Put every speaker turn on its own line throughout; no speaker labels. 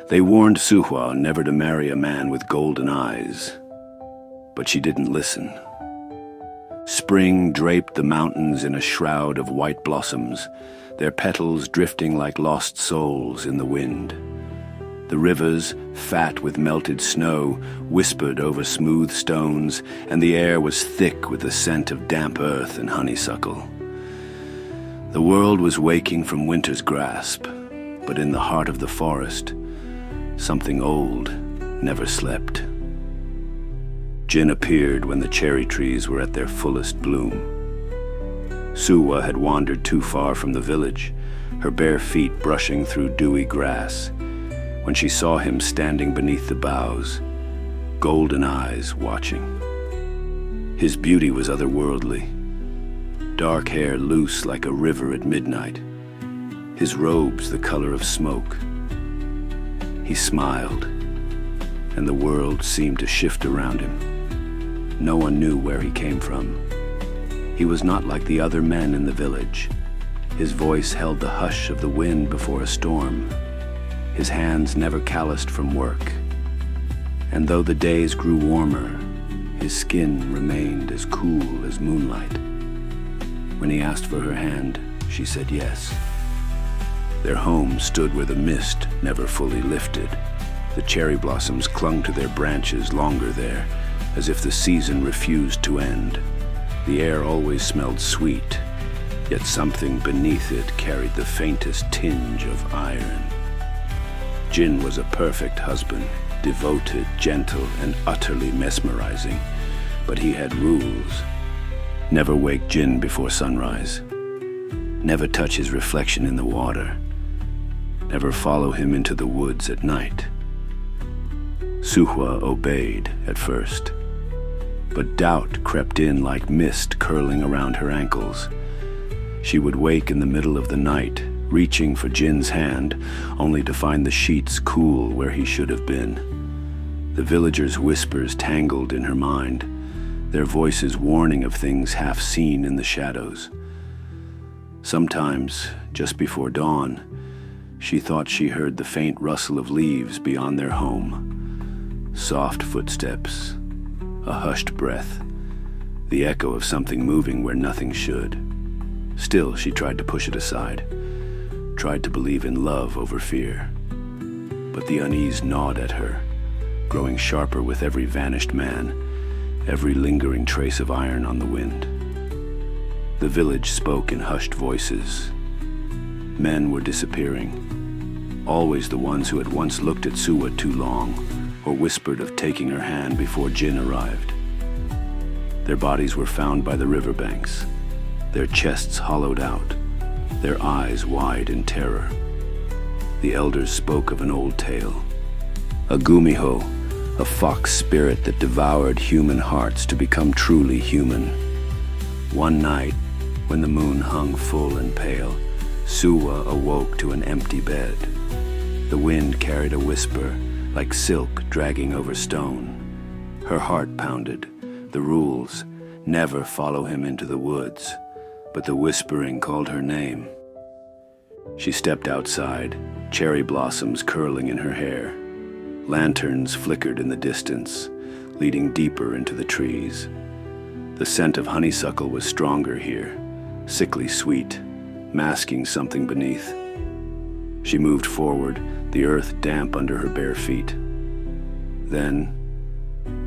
They warned Suhwa never to marry a man with golden eyes, but she didn't listen. Spring draped the mountains in a shroud of white blossoms, their petals drifting like lost souls in the wind. The rivers, fat with melted snow, whispered over smooth stones, and the air was thick with the scent of damp earth and honeysuckle. The world was waking from winter's grasp, but in the heart of the forest, something old never slept. Jin appeared when the cherry trees were at their fullest bloom. Suhwa had wandered too far from the village, her bare feet brushing through dewy grass, when she saw him standing beneath the boughs, golden eyes watching. His beauty was otherworldly, dark hair loose like a river at midnight, his robes the color of smoke. He smiled, and the world seemed to shift around him. No one knew where he came from. He was not like the other men in the village. His voice held the hush of the wind before a storm. His hands never calloused from work. And though the days grew warmer, his skin remained as cool as moonlight. When he asked for her hand, she said yes. Their home stood where the mist never fully lifted. The cherry blossoms clung to their branches longer there, as if the season refused to end. The air always smelled sweet, yet something beneath it carried the faintest tinge of iron. Jin was a perfect husband, devoted, gentle, and utterly mesmerizing, but he had rules. Never wake Jin before sunrise. Never touch his reflection in the water. Never follow him into the woods at night. Suhwa obeyed at first, but doubt crept in like mist curling around her ankles. She would wake in the middle of the night, reaching for Jin's hand, only to find the sheets cool where he should have been. The villagers' whispers tangled in her mind, their voices warning of things half seen in the shadows. Sometimes, just before dawn, she thought she heard the faint rustle of leaves beyond their home. Soft footsteps, a hushed breath, the echo of something moving where nothing should. Still, she tried to push it aside, tried to believe in love over fear. But the unease gnawed at her, growing sharper with every vanished man, every lingering trace of iron on the wind. The village spoke in hushed voices. Men were disappearing, always the ones who had once looked at Suhwa too long, or whispered of taking her hand before Jin arrived. Their bodies were found by the riverbanks, their chests hollowed out, their eyes wide in terror. The elders spoke of an old tale, a Gumiho, a fox spirit that devoured human hearts to become truly human. One night, when the moon hung full and pale, Suhwa awoke to an empty bed. The wind carried a whisper, like silk dragging over stone. Her heart pounded. The rules: never follow him into the woods. But the whispering called her name. She stepped outside, cherry blossoms curling in her hair. Lanterns flickered in the distance, leading deeper into the trees. The scent of honeysuckle was stronger here, sickly sweet, masking something beneath. She moved forward, the earth damp under her bare feet. Then,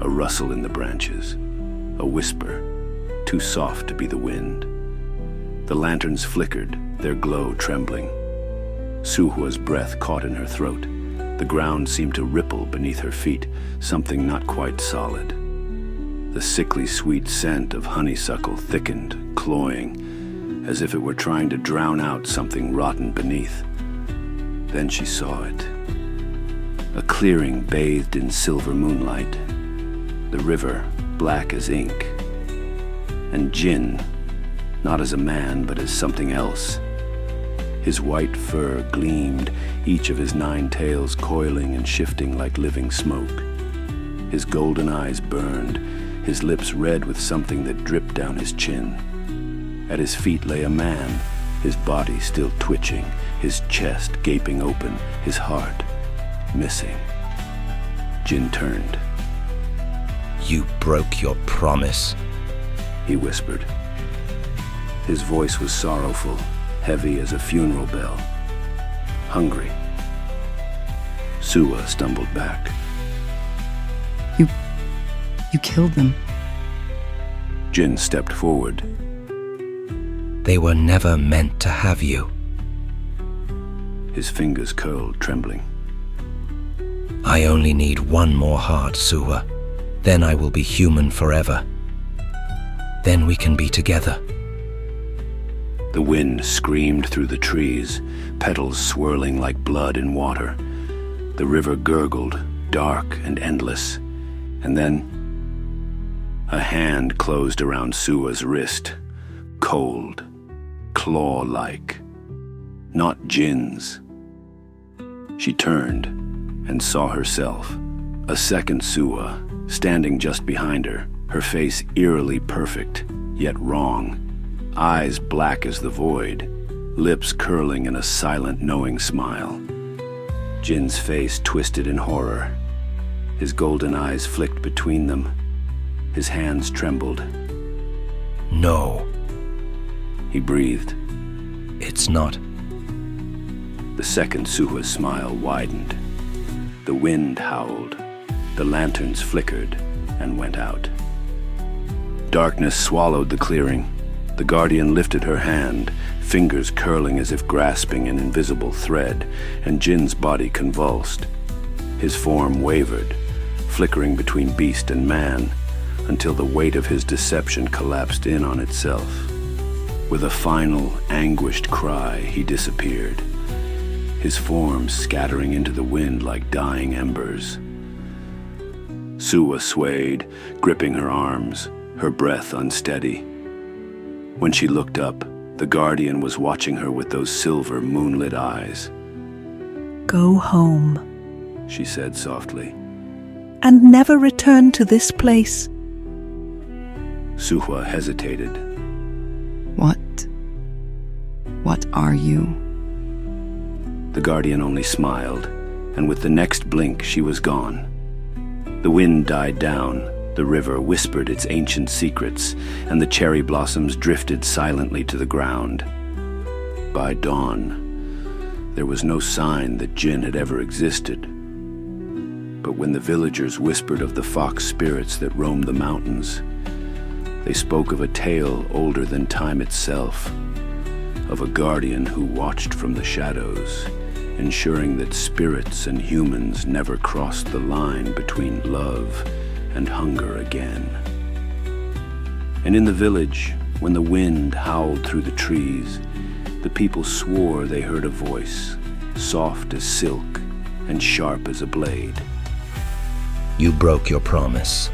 a rustle in the branches, a whisper, too soft to be the wind. The lanterns flickered, their glow trembling. Suhwa's breath caught in her throat. The ground seemed to ripple beneath her feet, something not quite solid. The sickly sweet scent of honeysuckle thickened, cloying, as if it were trying to drown out something rotten beneath. Then she saw it. A clearing bathed in silver moonlight. The river, black as ink. And Jin, not as a man, but as something else. His white fur gleamed, each of his 9 tails coiling and shifting like living smoke. His golden eyes burned, his lips red with something that dripped down his chin. At his feet lay a man, his body still twitching, his chest gaping open, his heart missing. Jin turned.
You broke your promise,
he whispered. His voice was sorrowful, heavy as a funeral bell. Hungry. Suhwa stumbled back.
You killed them.
Jin stepped forward.
They were never meant to have you.
His fingers curled, trembling.
I only need one more heart, Suhwa. Then I will be human forever. Then we can be together.
The wind screamed through the trees, petals swirling like blood in water. The river gurgled, dark and endless. And then a hand closed around Suhwa's wrist, cold, claw-like. Not Jin's. She turned and saw herself, a second Suhwa, standing just behind her, her face eerily perfect, yet wrong, eyes black as the void, lips curling in a silent, knowing smile. Jin's face twisted in horror. His golden eyes flicked between them. His hands trembled.
No.
He breathed.
It's not.
The second Suhwa's smile widened. The wind howled. The lanterns flickered and went out. Darkness swallowed the clearing. The guardian lifted her hand, fingers curling as if grasping an invisible thread, and Jin's body convulsed. His form wavered, flickering between beast and man, until the weight of his deception collapsed in on itself. With a final, anguished cry, he disappeared, his form scattering into the wind like dying embers. Suhwa swayed, gripping her arms, her breath unsteady. When she looked up, the guardian was watching her with those silver, moonlit eyes.
Go home,
she said softly.
And never return to this place.
Suhwa hesitated.
What are you?
The guardian only smiled, and with the next blink she was gone. The wind died down, the river whispered its ancient secrets, and the cherry blossoms drifted silently to the ground. By dawn, there was no sign that Jin had ever existed. But when the villagers whispered of the fox spirits that roamed the mountains, they spoke of a tale older than time itself, of a guardian who watched from the shadows, ensuring that spirits and humans never crossed the line between love and hunger again. And in the village, when the wind howled through the trees, the people swore they heard a voice, soft as silk and sharp as a blade.
You broke your promise.